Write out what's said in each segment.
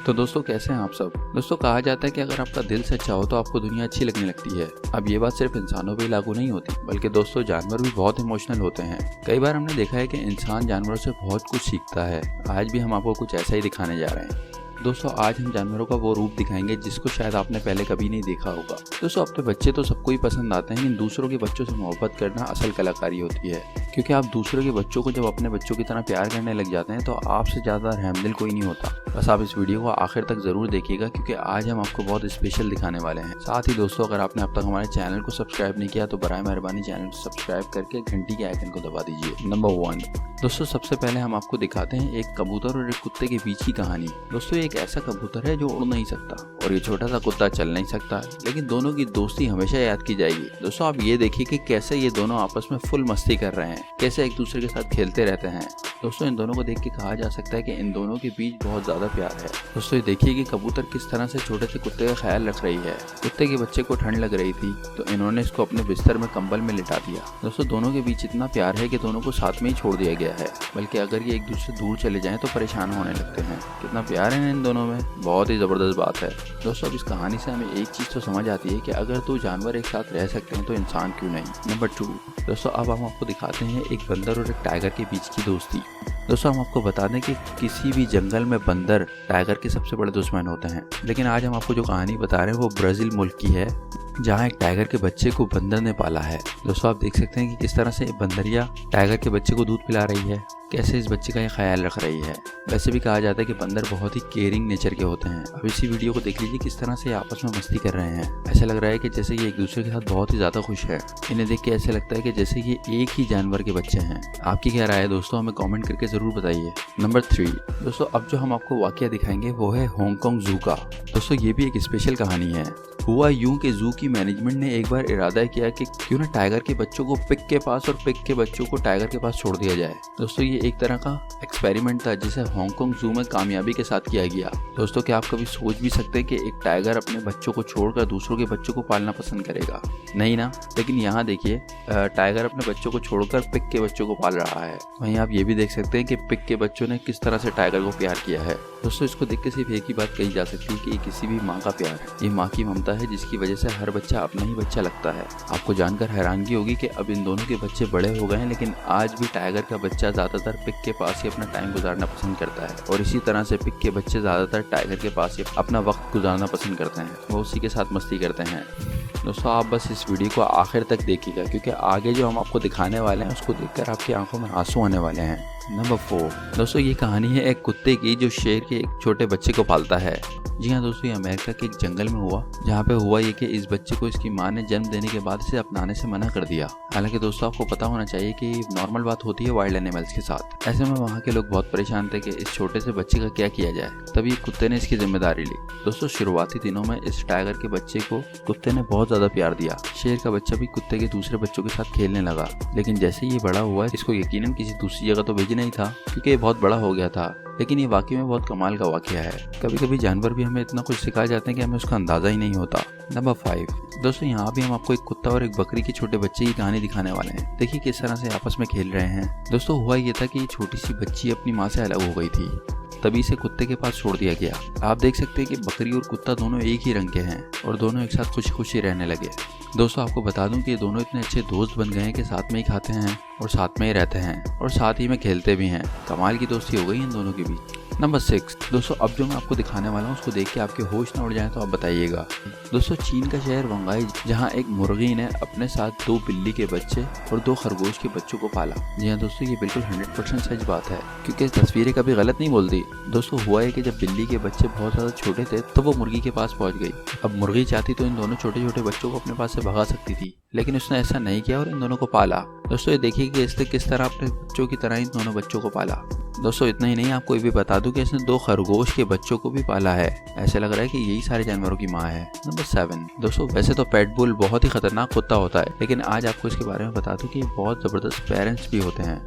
तो दोस्तों कैसे हैं आप सब। दोस्तों कहा जाता है कि अगर आपका दिल सच्चा हो तो आपको दुनिया अच्छी लगने लगती है। अब ये बात सिर्फ इंसानों पे लागू नहीं होती, बल्कि दोस्तों जानवर भी बहुत इमोशनल होते हैं। कई बार हमने देखा है कि इंसान जानवरों से बहुत कुछ सीखता है। आज भी हम आपको कुछ ऐसा ही दिखाने जा रहे हैं। दोस्तों आज हम जानवरों का वो रूप दिखाएंगे जिसको शायद आपने पहले कभी नहीं देखा होगा। दोस्तों अपने बच्चे तो सबको ही पसंद आते हैं, लेकिन दूसरों के बच्चों से मोहब्बत करना असल कलाकारी होती है। क्योंकि आप दूसरों के बच्चों को जब अपने बच्चों की तरह प्यार करने लग जाते हैं तो आपसे ज़्यादा रहमदिल कोई नहीं होता। बस आप इस वीडियो को आखिर तक जरूर देखिएगा, क्योंकि आज हम आपको बहुत स्पेशल दिखाने वाले हैं। साथ ही दोस्तों अगर आपने अब तक हमारे चैनल को सब्सक्राइब नहीं किया तो बराए मेहरबानी चैनल को सब्सक्राइब करके घंटी के आइकन को दबा दीजिए। नंबर 1 दोस्तों सबसे पहले हम आपको दिखाते हैं एक कबूतर और एक कुत्ते के बीच की कहानी। दोस्तों एक ऐसा कबूतर है जो उड़ नहीं सकता और ये छोटा सा कुत्ता चल नहीं सकता, लेकिन दोनों की दोस्ती हमेशा याद की जाएगी। दोस्तों आप ये देखिए कि कैसे ये दोनों आपस में फुल मस्ती कर रहे हैं, कैसे एक दूसरे के साथ खेलते रहते हैं। दोस्तों इन दोनों को देख के कहा जा सकता है कि इन दोनों के बीच बहुत ज्यादा प्यार है। दोस्तों ये देखिए कि कबूतर किस तरह से छोटे से कुत्ते का ख्याल रख रही है। कुत्ते के बच्चे को ठंड लग रही थी तो इन्होंने इसको अपने बिस्तर में कंबल में लिटा दिया। दोस्तों दोनों के बीच इतना प्यार है कि दोनों को साथ में ही छोड़ दिया गया है, बल्कि अगर ये एक दूसरे दूर चले जाएं तो परेशान होने लगते हैं। कितना प्यार है इन दोनों में, बहुत ही जबरदस्त बात है। दोस्तों अब इस कहानी से हमें एक चीज तो समझ आती है कि अगर दो जानवर एक साथ रह सकते हैं तो इंसान क्यों नहीं। नंबर 2 दोस्तों अब हम आपको दिखाते हैं एक बंदर और एक टाइगर के बीच की दोस्ती। दोस्तों हम आपको बता दें कि किसी भी जंगल में बंदर टाइगर के सबसे बड़े दुश्मन होते हैं, लेकिन आज हम आपको जो कहानी बता रहे हैं वो ब्राजील मुल्क की है, जहाँ एक टाइगर के बच्चे को बंदर ने पाला है। दोस्तों आप देख सकते हैं कि किस तरह से बंदरिया टाइगर के बच्चे को दूध पिला रही है, कैसे इस बच्चे का ये ख्याल रख रही है। वैसे भी कहा जाता है कि बंदर बहुत ही केयरिंग नेचर के होते हैं। अब इसी वीडियो को देख लीजिए किस तरह से आपस में मस्ती कर रहे हैं। ऐसा लग रहा है कि जैसे ये एक दूसरे के साथ बहुत ही ज्यादा खुश है। इन्हें देख के ऐसे लगता है कि जैसे ये एक ही जानवर के बच्चे हैं। आपकी क्या राय है दोस्तों, हमें कमेंट करके जरूर बताइए। नंबर 3 दोस्तों अब जो हम आपको वाकया दिखाएंगे वो है हांगकांग जू का। दोस्तों ये भी एक स्पेशल कहानी है। हुआ यूं कि जू की मैनेजमेंट ने एक बार इरादा किया कि क्यों ना टाइगर के बच्चों को पिग के पास और पिग के बच्चों को टाइगर के पास छोड़ दिया जाए। दोस्तों ये एक तरह का एक्सपेरिमेंट था जिसे हांगकांग जू में कामयाबी के साथ किया गया। दोस्तों क्या आप कभी सोच भी सकते हैं कि एक टाइगर अपने बच्चों को छोड़कर दूसरों के बच्चों को पालना पसंद करेगा? नहीं ना। लेकिन यहाँ देखिए टाइगर अपने बच्चों को छोड़कर पिग के बच्चों को पाल रहा है। वहीं आप ये भी देख सकते हैं कि पिग के बच्चों ने किस तरह से टाइगर को प्यार किया है। दोस्तों इसको देख के सिर्फ एक ही बात कही जा सकती है कि ये किसी भी माँ का प्यार है। ये माँ की ममता है जिसकी वजह से हर बच्चा अपना ही बच्चा लगता है। आपको जानकर हैरानगी होगी कि अब इन दोनों के बच्चे बड़े हो गए हैं, लेकिन आज भी टाइगर का बच्चा ज्यादातर पिग के पास ही अपना टाइम गुजारना पसंद करता है, और इसी तरह से पिग के बच्चे ज्यादातर टाइगर के पास ही अपना वक्त गुजारना पसंद करते हैं। वो उसी के साथ मस्ती करते हैं। दोस्तों आप बस इस वीडियो को आखिर तक देखिएगा, क्योंकि आगे जो हम आपको दिखाने वाले हैं उसको देखकर आपकी आंखों में आंसू आने वाले हैं। नंबर 4 दोस्तों ये कहानी है एक कुत्ते की जो शेर के एक छोटे बच्चे को पालता है। जी हाँ दोस्तों ये अमेरिका के एक जंगल में हुआ, जहाँ पे हुआ ये कि इस बच्चे को इसकी माँ ने जन्म देने के बाद इसे अपनाने से मना कर दिया। हालांकि दोस्तों आपको पता होना चाहिए कि नॉर्मल बात होती है वाइल्ड एनिमल्स के साथ। ऐसे में वहाँ के लोग बहुत परेशान थे कि इस छोटे से बच्चे का क्या किया जाए। तभी कुत्ते ने इसकी जिम्मेदारी ली। दोस्तों शुरुआती दिनों में इस टाइगर के बच्चे को कुत्ते ने बहुत ज्यादा प्यार दिया। शेर का बच्चा भी कुत्ते के दूसरे बच्चों के साथ खेलने लगा, लेकिन जैसे ये बड़ा हुआ इसको यकीनन किसी दूसरी जगह तो भेजना ही था, क्योंकि ये बहुत बड़ा हो गया था। लेकिन ये वाकई में बहुत कमाल का वाकया है। कभी कभी जानवर भी हमें इतना कुछ सिखा जाते हैं कि हमें उसका अंदाजा ही नहीं होता। नंबर 5 दोस्तों यहाँ भी हम आपको एक कुत्ता और एक बकरी के छोटे बच्चे की कहानी दिखाने वाले हैं। देखिए किस तरह से आपस में खेल रहे हैं। दोस्तों हुआ ये था कि ये छोटी सी बच्ची अपनी माँ से अलग हो गई थी, तभी इसे कुत्ते के पास छोड़ दिया गया। आप देख सकते हैं कि बकरी और कुत्ता दोनों एक ही रंग के हैं और दोनों एक साथ खुशी खुशी रहने लगे। दोस्तों आपको बता दूं कि ये दोनों इतने अच्छे दोस्त बन गए हैं कि साथ में ही खाते हैं और साथ में ही रहते हैं और साथ ही में खेलते भी हैं। कमाल की दोस्ती हो गई इन दोनों के बीच। नंबर 6 दोस्तों अब जो मैं आपको दिखाने वाला हूँ उसको देख के आपके होश न उड़ जाए तो आप बताइएगा। दोस्तों चीन का शहर वंगाई, जहाँ एक मुर्गी ने अपने साथ 2 बिल्ली के बच्चे और 2 खरगोश के बच्चों को पाला। जी हाँ दोस्तों ये बिल्कुल 100% सच बात है, क्योंकि तस्वीरें कभी गलत नहीं बोलती। दोस्तों हुआ है कि जब बिल्ली के बच्चे बहुत ज्यादा छोटे थे तो वो मुर्गी के पास पहुंच गई। अब मुर्गी चाहती तो इन दोनों छोटे छोटे बच्चों को अपने पास से भगा सकती थी, लेकिन उसने ऐसा नहीं किया और इन दोनों को पाला। दोस्तों ये देखिए कि इसने किस तरह अपने बच्चों की तरह इन दोनों बच्चों को पाला। दोस्तों इतना ही नहीं, आपको ये भी बता दूं कि इसने 2 खरगोश के बच्चों को भी पाला है। ऐसा लग रहा है कि यही सारे जानवरों की माँ है। नंबर 7 दोस्तों वैसे तो पेट बुल बहुत ही खतरनाक कुत्ता होता है, लेकिन आज आपको इसके बारे में बता दूं कि ये बहुत जबरदस्त पेरेंट्स भी होते हैं।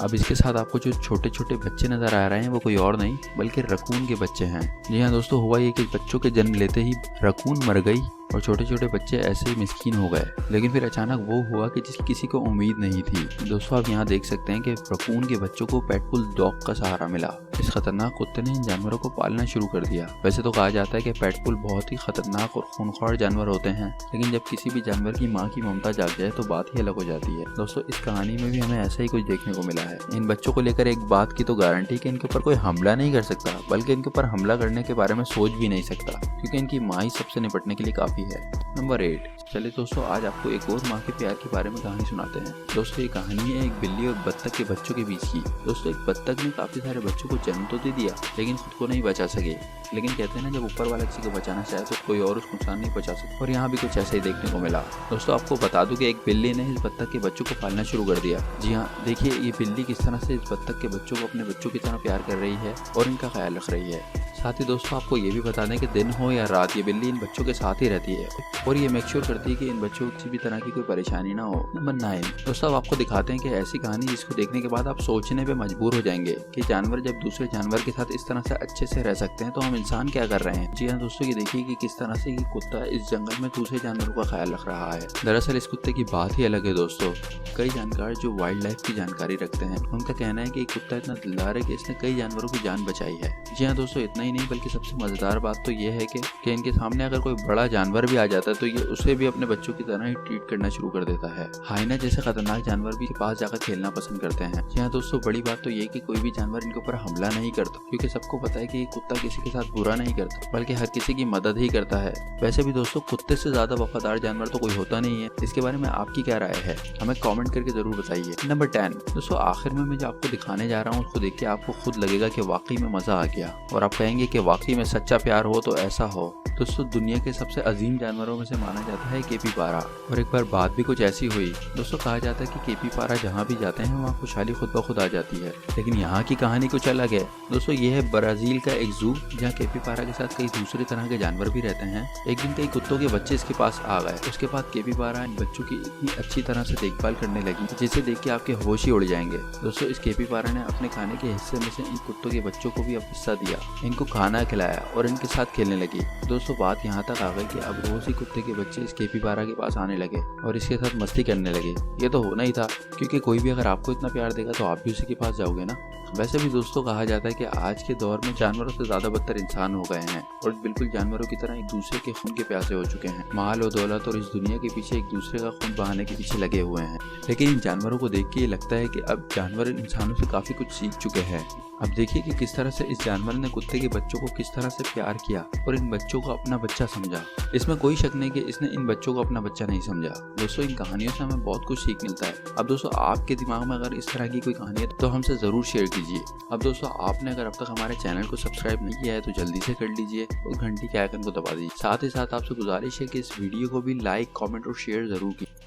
अब इसके साथ आपको जो छोटे छोटे बच्चे नजर आ रहे हैं वो कोई और नहीं बल्कि रकून के बच्चे हैं। जी हाँ दोस्तों हुआ ये कि बच्चों के जन्म लेते ही रकून मर गई और छोटे छोटे बच्चे ऐसे ही मिस्कीन हो गए। लेकिन फिर अचानक वो हुआ कि जिसकी किसी को उम्मीद नहीं थी। दोस्तों आप यहाँ देख सकते हैं कि रकून के बच्चों को पेटबुल डॉग का सहारा मिला। इस खतरनाक कुत्ते ने इन जानवरों को पालना शुरू कर दिया। वैसे तो कहा जाता है कि पेटबुल बहुत ही खतरनाक और खूंखार जानवर होते हैं, लेकिन जब किसी भी जानवर की माँ की ममता जाग जाए तो बात ही अलग हो जाती है। दोस्तों इस कहानी में भी हमें ऐसा ही कुछ देखने को मिला है। इन बच्चों को लेकर एक बात की तो गारंटी कि इनके ऊपर कोई हमला नहीं कर सकता, बल्कि इनके ऊपर हमला करने के बारे में सोच भी नहीं सकता, क्योंकि इनकी माँ ही सबसे निपटने के लिए काफी है। नंबर 8। चलिए दोस्तों आज आपको एक और माँ के प्यार के बारे में कहानी सुनाते हैं। दोस्तों ये कहानी है एक बिल्ली और बत्तख के बच्चों के बीच की। दोस्तों एक बत्तख ने काफी सारे बच्चों को जन्म तो दे दिया, लेकिन खुद को नहीं बचा सके। लेकिन कहते हैं ना, जब ऊपर वाला किसी को बचाना चाहे तो कोई और उसको नुकसान नहीं पहुंचा सकता। और यहाँ भी कुछ ऐसा ही देखने को मिला। दोस्तों आपको बता दूं कि एक बिल्ली ने इस बत्तख के बच्चों को पालना शुरू कर दिया। जी हाँ, देखिए ये बिल्ली किस तरह से इस बत्तख के बच्चों को अपने बच्चों की तरह प्यार कर रही है और इनका ख्याल रख रही है। साथ ही दोस्तों आपको ये भी बता दें कि दिन हो या रात ये बिल्ली इन बच्चों के साथ ही रहती है और ये मेक श्योर करती है कि इन बच्चों को किसी भी तरह की कोई परेशानी ना हो। नंबर 9। दोस्तों अब आपको दिखाते हैं कि ऐसी कहानी जिसको देखने के बाद आप सोचने पे मजबूर हो जाएंगे कि जानवर जब दूसरे जानवर के साथ इस तरह से अच्छे से रह सकते हैं तो हम इंसान क्या कर रहे हैं। जी हाँ दोस्तों, ये देखिए कि किस तरह से ये कुत्ता इस जंगल में दूसरे जानवरों का ख्याल रख रहा है। दरअसल इस कुत्ते की बात ही अलग है दोस्तों। कई जानकार जो वाइल्ड लाइफ की जानकारी रखते हैं उनका कहना है कि कुत्ता इतना दिलदार है कि इसने कई जानवरों की जान बचाई है। जी हाँ दोस्तों, इतना ही नहीं बल्कि सबसे मजेदार बात तो ये है कि इनके सामने अगर कोई बड़ा जानवर भी आ जाता है तो ये उसे भी अपने बच्चों की तरह ही ट्रीट करना शुरू कर देता है। हाइना जैसे खतरनाक जानवर भी पास जाकर खेलना पसंद करते हैं। जी हाँ दोस्तों, बड़ी बात तो ये कि कोई भी जानवर इनके ऊपर हमला नहीं करता, क्योंकि सबको पता है कि ये कुत्ता किसी के साथ बुरा नहीं करता बल्कि हर किसी की मदद ही करता है। वैसे भी दोस्तों कुत्ते से ज्यादा वफादार जानवर तो कोई होता नहीं है। इसके बारे में आपकी क्या राय है, हमें कमेंट करके जरूर बताइए। नंबर 10। दोस्तों आखिर में मैं जो आपको दिखाने जा रहा हूँ उसको देख के आपको खुद लगेगा कि वाकई में मजा आ गया और आप कहेंगे कि वाकई में सच्चा प्यार हो तो ऐसा हो। दोस्तों दुनिया के सबसे अजीम जानवरों में से माना जाता है केपीबारा। और एक बार बात भी कुछ ऐसी हुई। दोस्तों कहा जाता है कि केपीबारा जहाँ भी जाते हैं वहाँ खुशहाली खुद ब खुद आ जाती है, लेकिन यहाँ की कहानी कुछ अलग है। दोस्तों ये है ब्राजील का एक जू, जहाँ केपीबारा के साथ कई दूसरे तरह के जानवर भी रहते हैं। एक दिन कई कुत्तों के बच्चे इसके पास आ गए। उसके बाद केपीबारा इन बच्चों की इतनी अच्छी तरह से देखभाल करने लगी जिसे देख के आपके होश ही उड़ जाएंगे। दोस्तों इस केपीबारा ने अपने खाने के हिस्से में से इन कुत्तों के बच्चों को भी अब हिस्सा दिया, इनको खाना खिलाया और इनके साथ खेलने लगी। दोस्तों बात यहाँ तक आ गई कि अब रोज ही कुत्ते के बच्चे इस केपीबारा के पास आने लगे और इसके साथ मस्ती करने लगे। ये तो होना ही था, क्योंकि कोई भी अगर आपको इतना प्यार देगा तो आप भी उसी के पास जाओगे ना। वैसे भी दोस्तों कहा जाता है कि आज के दौर में जानवरों से ज्यादा बदतर इंसान हो गए हैं और बिल्कुल जानवरों की तरह एक दूसरे के खून के प्यासे हो चुके हैं। माल और दौलत और इस दुनिया के पीछे एक दूसरे का खून बहाने के पीछे लगे हुए हैं। लेकिन इन जानवरों को देख के ये लगता है कि अब जानवर इंसानों से काफी कुछ सीख चुके हैं। अब देखिए कि किस तरह से इस जानवर ने कुत्ते के बच्चों को किस तरह से प्यार किया और इन बच्चों को अपना बच्चा समझा। इसमें कोई शक नहीं कि इसने इन बच्चों को अपना बच्चा नहीं समझा। दोस्तों इन कहानियों से हमें बहुत कुछ सीख मिलता है। अब दोस्तों आपके दिमाग में अगर इस तरह की कोई कहानी है तो हमसे जरूर शेयर कीजिए। अब दोस्तों आपने अगर अब तक हमारे चैनल को सब्सक्राइब नहीं किया है तो जल्दी से कर लीजिए और घंटी के आइकन को दबा दीजिए। साथ ही साथ आपसे गुजारिश है कि इस वीडियो को भी लाइक, कमेंट और शेयर जरूर कीजिए।